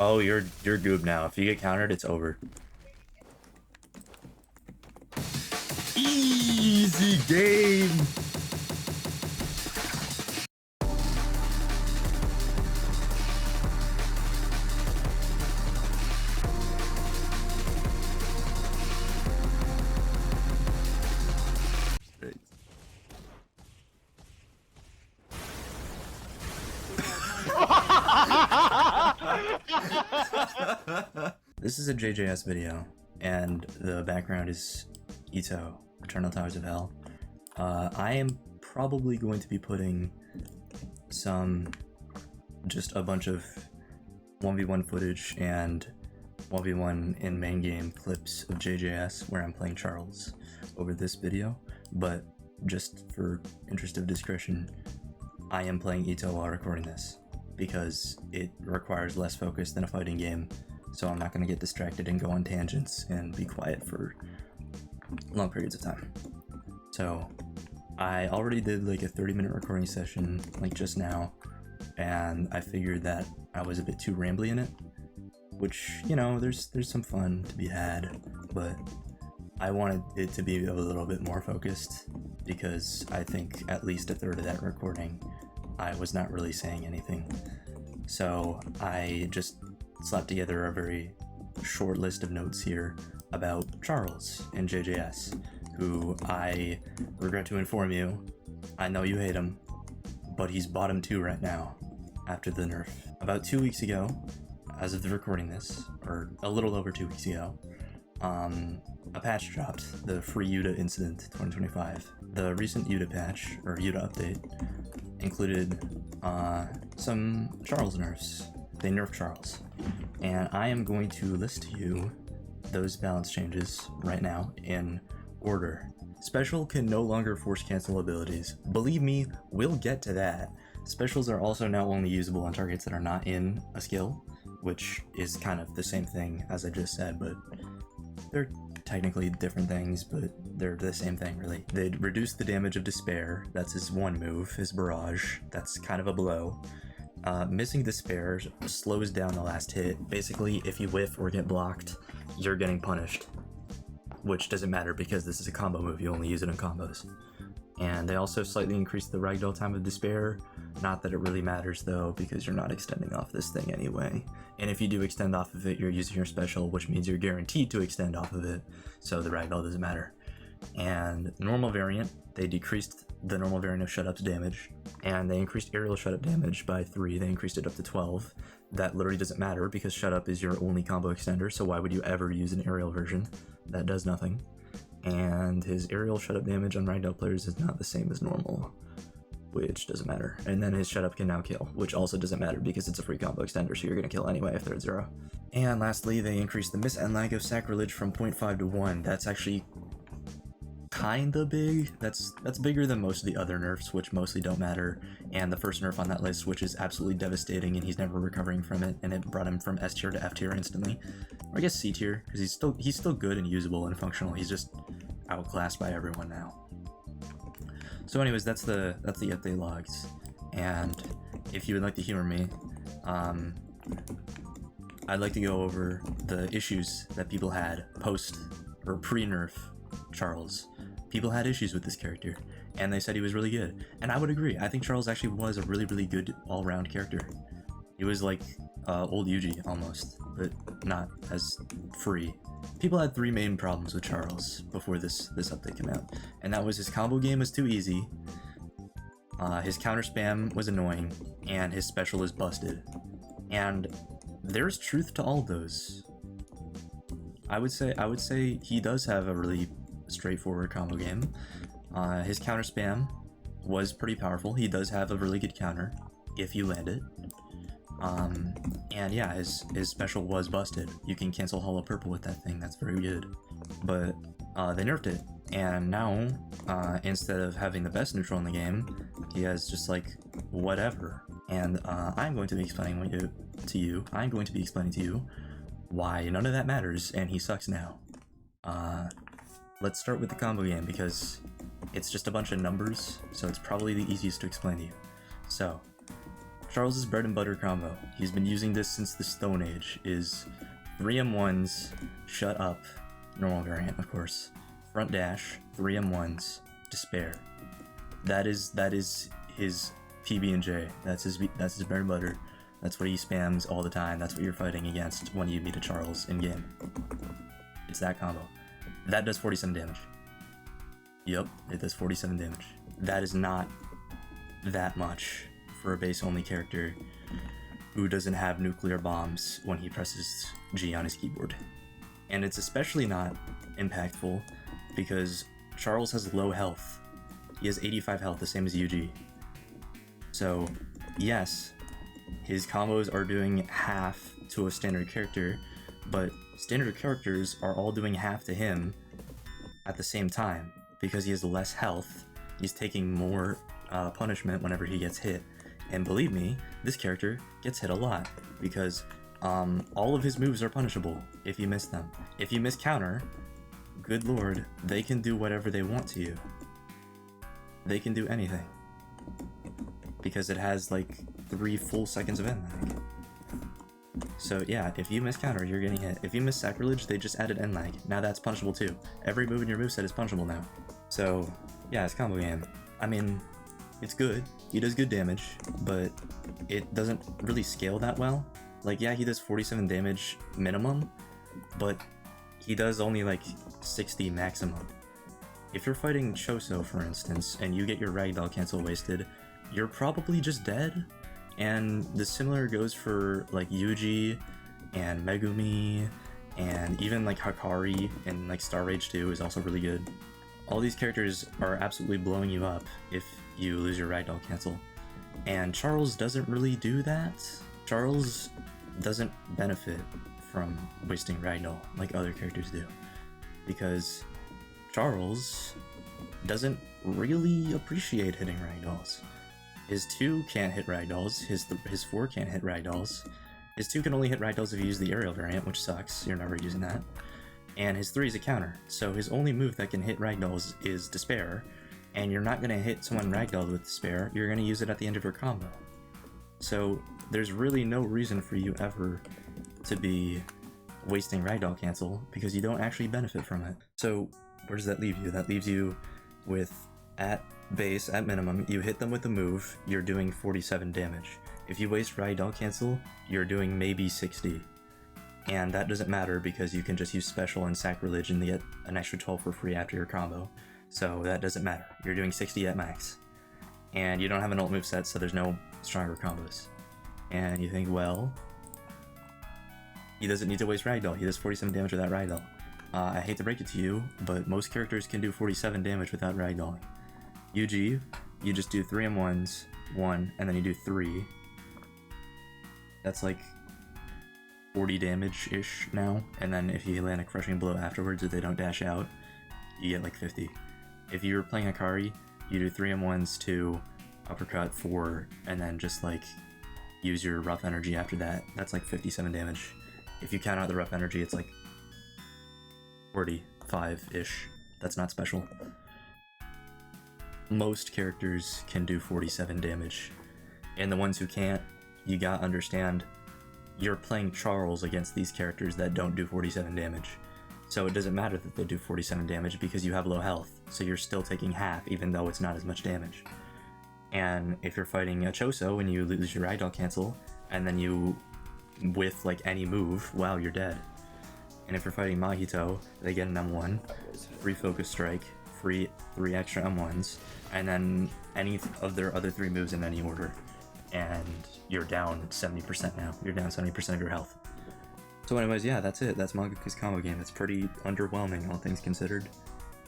Oh, you're goob now. If you get countered, it's over. Easy game. This is a JJS video, and the background is Ito, Eternal Towers of Hell. I am probably going to be putting just a bunch of 1v1 footage and 1v1 in main game clips of JJS where I'm playing Charles over this video, but just for interest of discretion, I am playing Ito while recording this because it requires less focus than a fighting game, so I'm not going to get distracted and go on tangents and be quiet for long periods of time. So I already did like a 30-minute recording session like just now, and I figured that I was a bit too rambly in it, which, you know, there's some fun to be had, but I wanted it to be a little bit more focused because I think at least a third of that recording I was not really saying anything. So I just slapped together a very short list of notes here about Charles in JJS, who I regret to inform you, I know you hate him, but he's bottom 2 right now after the nerf. About 2 weeks ago, as of the recording this, or a little over 2 weeks ago, a patch dropped, the Free Yuta Incident 2025. The recent Yuta patch, or Yuta update, included some Charles nerfs. They nerfed Charles. And I am going to list to you those balance changes right now in order. Special can no longer force cancel abilities. Believe me, we'll get to that. Specials are also now only usable on targets that are not in a skill, which is kind of the same thing as I just said, but they're technically different things, but they're the same thing really. They'd reduce the damage of Despair, that's his one move, his barrage, that's kind of a blow. Missing Despair slows down the last hit. Basically, if you whiff or get blocked, you're getting punished, which doesn't matter because this is a combo move, you only use it in combos. And they also slightly increase the ragdoll time of Despair. Not that it really matters though, because you're not extending off this thing anyway. And if you do extend off of it, you're using your special, which means you're guaranteed to extend off of it, so the ragdoll doesn't matter. And normal variant, they decreased the normal variant of shut-up's damage, and they increased aerial shut-up damage by 3, they increased it up to 12. That literally doesn't matter because shut-up is your only combo extender, so why would you ever use an aerial version? That does nothing. And his aerial shut-up damage on ragdoll players is not the same as normal, which doesn't matter. And then his shut-up can now kill, which also doesn't matter because it's a free combo extender, so you're gonna kill anyway if they're at 0. And lastly, they increased the miss and lag of Sacrilege from 0.5 to 1. That's actually kinda big. That's bigger than most of the other nerfs, which mostly don't matter, and the first nerf on that list, which is absolutely devastating and he's never recovering from it, and it brought him from S tier to F tier instantly. Or I guess C tier, because he's still good and usable and functional, he's just outclassed by everyone now. So anyways, that's the update logs, and if you would like to humor me, I'd like to go over the issues that people had post or pre-nerf Charles. People had issues with this character, and they said he was really good, and I would agree. I think Charles actually was a really, really good all-round character. He was like old Yuji almost, but not as free. People had 3 main problems with Charles before this update came out, and that was his combo game was too easy, his counter spam was annoying, and his special is busted. And there's truth to all of those. I would say he does have a really straightforward combo game. His counter spam was pretty powerful. He does have a really good counter if you land it. And yeah, his special was busted. You can cancel Hollow Purple with that thing, that's very good. But they nerfed it, and now instead of having the best neutral in the game, he has just like whatever. And I'm going to be explaining to you why none of that matters and he sucks now. Let's start with the combo game because it's just a bunch of numbers, so it's probably the easiest to explain to you. So, Charles' bread and butter combo, he's been using this since the Stone Age, is 3M1s, shut up, normal variant of course, front dash, 3M1s, despair. That is his PB&J, that's his bread and butter, that's what he spams all the time, that's what you're fighting against when you meet a Charles in game. It's that combo. That does 47 damage. Yep, it does 47 damage. That is not that much for a base only character who doesn't have nuclear bombs when he presses G on his keyboard. And it's especially not impactful because Charles has low health. He has 85 health, the same as UG. So yes, his combos are doing half to a standard character, but standard characters are all doing half to him at the same time because he has less health. He's taking more punishment whenever he gets hit. And believe me, this character gets hit a lot because all of his moves are punishable if you miss them. If you miss counter, good lord, they can do whatever they want to you. They can do anything. Because it has like 3 full seconds of end lag. So yeah, if you miss counter, you're getting hit. If you miss sacrilege, they just added end lag. Now that's punishable too. Every move in your moveset is punishable now. So yeah, it's combo game. I mean, it's good. He does good damage, but it doesn't really scale that well. Like, yeah, he does 47 damage minimum, but he does only like 60 maximum. If you're fighting Choso, for instance, and you get your ragdoll cancel wasted, you're probably just dead. And the similar goes for like Yuji and Megumi, and even like Hakari and like Star Rage 2 is also really good. All these characters are absolutely blowing you up if you lose your ragdoll cancel. And Charles doesn't really do that. Charles doesn't benefit from wasting ragdoll like other characters do. Because Charles doesn't really appreciate hitting ragdolls. His 2 can't hit ragdolls, his 4 can't hit ragdolls. His 2 can only hit ragdolls if you use the aerial variant, which sucks, you're never using that. And his 3 is a counter, so his only move that can hit ragdolls is Despair, and you're not going to hit someone ragdolled with Despair, you're going to use it at the end of your combo. So there's really no reason for you ever to be wasting ragdoll cancel, because you don't actually benefit from it. So where does that leave you? That leaves you with, at base, at minimum, you hit them with a move, you're doing 47 damage. If you waste ragdoll cancel, you're doing maybe 60. And that doesn't matter because you can just use special and sacrilege and get an extra 12 for free after your combo. So that doesn't matter. You're doing 60 at max. And you don't have an ult moveset, so there's no stronger combos. And you think, well, he doesn't need to waste ragdoll. He does 47 damage without ragdoll. I hate to break it to you, but most characters can do 47 damage without ragdolling. UG, you just do 3M1s, 1, and then you do 3. That's like 40 damage-ish now, and then if you land a crushing blow afterwards, if they don't dash out, you get like 50. If you're playing Akari, you do 3M1s, 2, uppercut, 4, and then just like use your rough energy after that. That's like 57 damage. If you count out the rough energy, it's like 45-ish. That's not special. Most characters can do 47 damage, and the ones who can't, you gotta understand, you're playing Charles against these characters that don't do 47 damage. So it doesn't matter that they do 47 damage because you have low health, so you're still taking half even though it's not as much damage. And if you're fighting a Choso and you lose your ragdoll cancel, and then you with like any move, wow, you're dead. And if you're fighting Mahito, they get an M1, free focus strike, free 3 extra M1s, and then any of their other 3 moves in any order. And you're down 70% now. You're down 70% of your health. So anyways, yeah, that's it. That's Mangaku's combo game. It's pretty underwhelming, all things considered.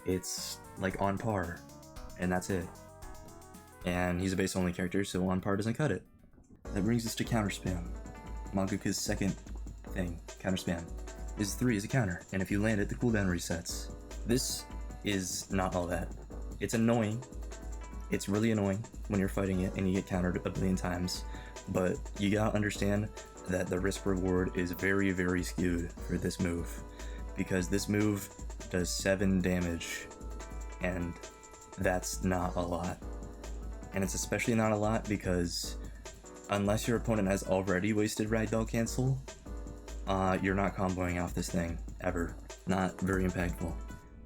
It's like on par, and that's it. And he's a base only character, so on par doesn't cut it. That brings us to counter spam. Mangaku's second thing, counter spam. His 3 is a counter, and if you land it, the cooldown resets. This is not all that. It's annoying. It's really annoying when you're fighting it and you get countered a billion times, but you gotta understand that the risk reward is very, very skewed for this move, because this move does 7 damage, and that's not a lot. And it's especially not a lot because unless your opponent has already wasted Ragdoll Cancel, you're not comboing off this thing, ever. Not very impactful.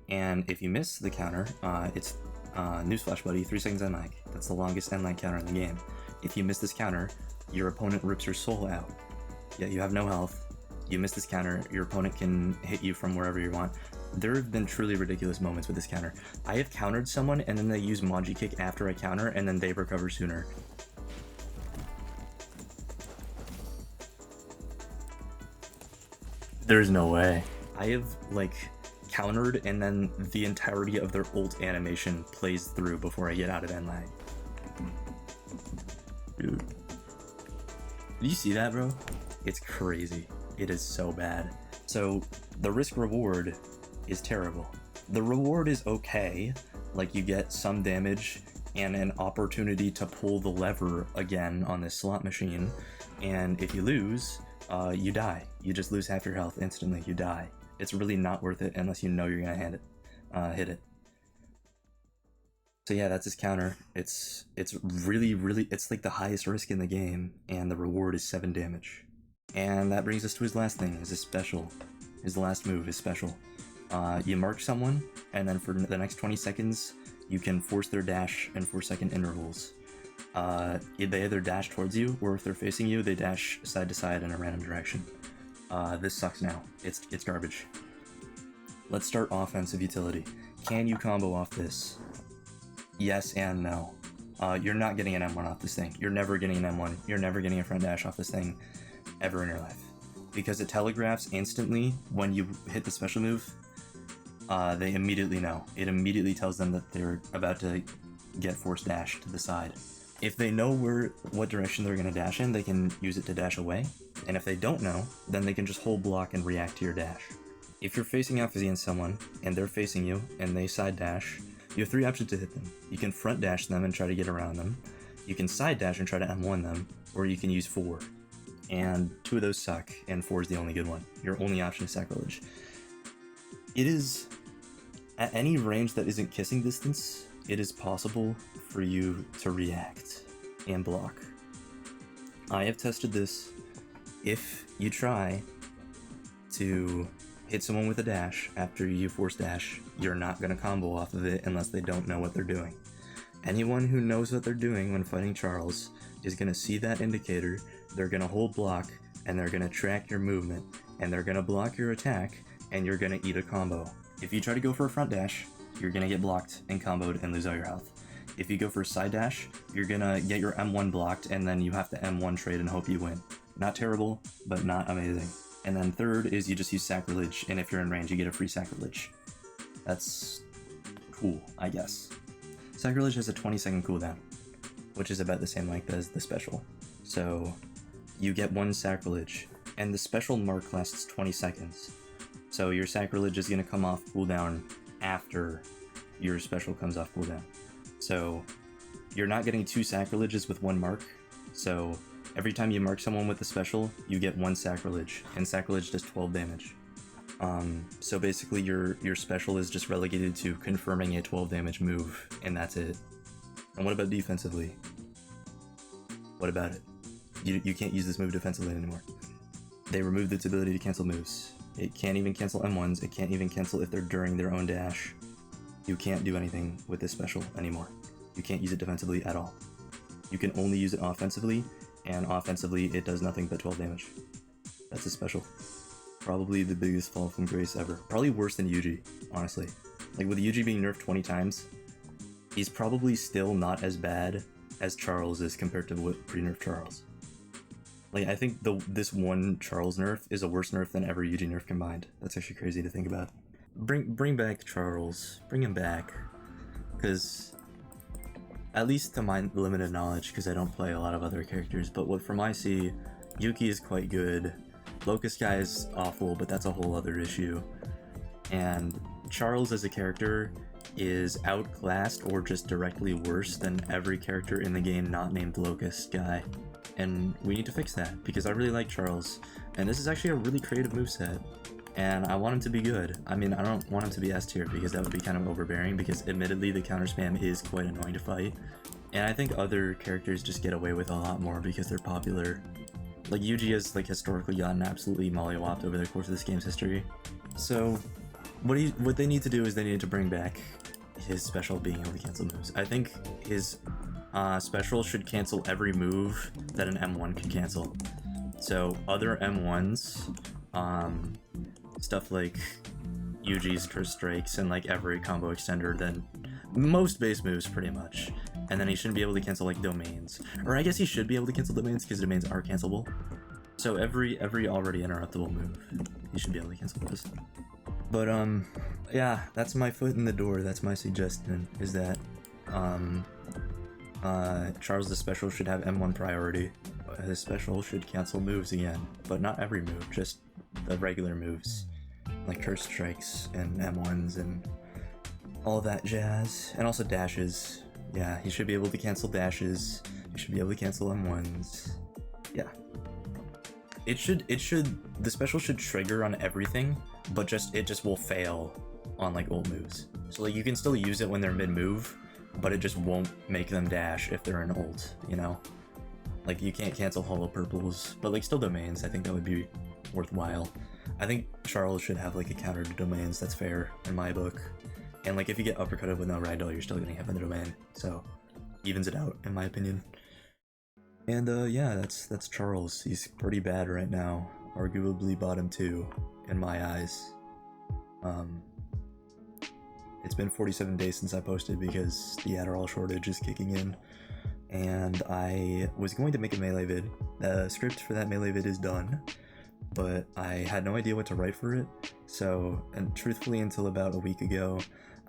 And if you miss the counter, it's newsflash buddy, 3 seconds end lag. That's the longest end lag counter in the game. If you miss this counter, your opponent rips your soul out. Yeah, you have no health. You miss this counter, your opponent can hit you from wherever you want. There have been truly ridiculous moments with this counter. I have countered someone and then they use Maji Kick after I counter and then they recover sooner. There's no way. I have like countered and then the entirety of their ult animation plays through before I get out of end lag. Dude. Did you see that, bro? It's crazy. It is so bad. So the risk reward is terrible. The reward is okay, like you get some damage and an opportunity to pull the lever again on this slot machine, and if you lose, you die. You just lose half your health instantly, you die. It's really not worth it unless you know you're gonna hit it. So yeah, that's his counter. It's really, it's like the highest risk in the game, and the reward is 7 damage. And that brings us to his last thing, his special. His last move, his special. You mark someone, and then for the next 20 seconds, you can force their dash in 4-second intervals. They either dash towards you, or if they're facing you, they dash side to side in a random direction. This sucks now. It's garbage. Let's start offensive utility. Can you combo off this? Yes and no. You're not getting an M1 off this thing. You're never getting an M1. You're never getting a front dash off this thing ever in your life. Because it telegraphs instantly when you hit the special move. They immediately know. It immediately tells them that they're about to get force dash to the side. If they know what direction they're going to dash in, they can use it to dash away. And if they don't know, then they can just hold block and react to your dash. If you're facing off against someone, and they're facing you, and they side dash, you have 3 options to hit them. You can front dash them and try to get around them. You can side dash and try to M1 them, or you can use 4. And 2 of those suck, and 4 is the only good one. Your only option is sacrilege. It is, at any range that isn't kissing distance, it is possible for you to react and block. I have tested this. If you try to hit someone with a dash after you force dash, you're not going to combo off of it unless they don't know what they're doing. Anyone who knows what they're doing when fighting Charles is going to see that indicator, they're going to hold block, and they're going to track your movement, and they're going to block your attack, and you're going to eat a combo. If you try to go for a front dash, you're going to get blocked and comboed and lose all your health. If you go for a side dash, you're going to get your M1 blocked, and then you have to M1 trade and hope you win. Not terrible, but not amazing. And then third is you just use sacrilege, and if you're in range, you get a free sacrilege. That's cool, I guess. Sacrilege has a 20-second cooldown, which is about the same length as the special. So you get 1 sacrilege, and the special mark lasts 20 seconds. So your sacrilege is going to come off cooldown after your special comes off cooldown. So you're not getting 2 sacrileges with 1 mark. So every time you mark someone with the special, you get 1 sacrilege, and sacrilege does 12 damage. So basically your special is just relegated to confirming a 12 damage move, and that's it. And what about defensively? What about it? You can't use this move defensively anymore. They removed its ability to cancel moves. It can't even cancel M1s, it can't even cancel if they're during their own dash. You can't do anything with this special anymore. You can't use it defensively at all. You can only use it offensively, and offensively it does nothing but 12 damage. That's a special. Probably the biggest fall from grace ever. Probably worse than Yuji, honestly. Like, with Yuji being nerfed 20 times, he's probably still not as bad as Charles is compared to what pre-nerf Charles. Like, I think this one Charles nerf is a worse nerf than every Yuji nerf combined. That's actually crazy to think about. Bring back Charles. Bring him back. Because, at least to my limited knowledge, because I don't play a lot of other characters, but what from I see, Yuki is quite good. Locust Guy is awful, but that's a whole other issue. And Charles as a character is outclassed or just directly worse than every character in the game not named Locust Guy. And we need to fix that, because I really like Charles. And this is actually a really creative moveset. And I want him to be good. I mean, I don't want him to be S tier, because that would be kind of overbearing, because admittedly the counter spam is quite annoying to fight. And I think other characters just get away with a lot more because they're popular. Like Yuji has like historically gotten absolutely mollywopped over the course of this game's history. So what they need to do is they need to bring back his special being able to cancel moves. I think his special should cancel every move that an M1 could cancel. So other M1s, stuff like Yuji's Curse Strikes and like every combo extender, then most base moves pretty much. And then he shouldn't be able to cancel like domains. Or I guess he should be able to cancel domains because domains are cancelable. So every already interruptible move, he should be able to cancel those. But yeah, that's my foot in the door. That's my suggestion, is that Charles the Special should have M1 priority. His special should cancel moves again, but not every move, just the regular moves, like Curse Strikes and M1s and all that jazz, and also dashes. Yeah, he should be able to cancel dashes. He should be able to cancel M1s. Yeah. The special should trigger on everything, but it just will fail on like ult moves. So like you can still use it when they're mid-move, but it just won't make them dash if they're in ult, you know? Like you can't cancel holo purples, but like still domains, I think that would be worthwhile. I think Charles should have like a counter to domains that's fair in my book. And like if you get uppercutted with no ragdoll, you're still gonna have the domain, so evens it out in my opinion. And yeah, that's Charles. He's pretty bad right now, arguably bottom 2 in my eyes. It's been 47 days since I posted because the Adderall shortage is kicking in, and I was going to make a melee vid. The script for that melee vid is done, but I had no idea what to write for it, so, and truthfully until about a week ago,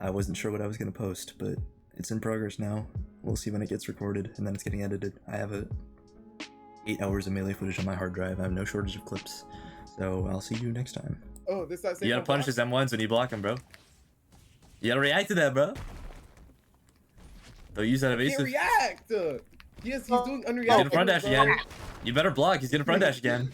I wasn't sure what I was going to post, but it's in progress now. We'll see when it gets recorded, and then it's getting edited. I have 8 hours of melee footage on my hard drive. I have no shortage of clips, so I'll see you next time. Oh, this that same. You gotta punish his M1s when you block him, bro. You gotta react to that, bro. Don't use that evasive. He can't react. Yes, he's doing unreactive. He's gonna front dash again. You better block. He's gonna front dash again.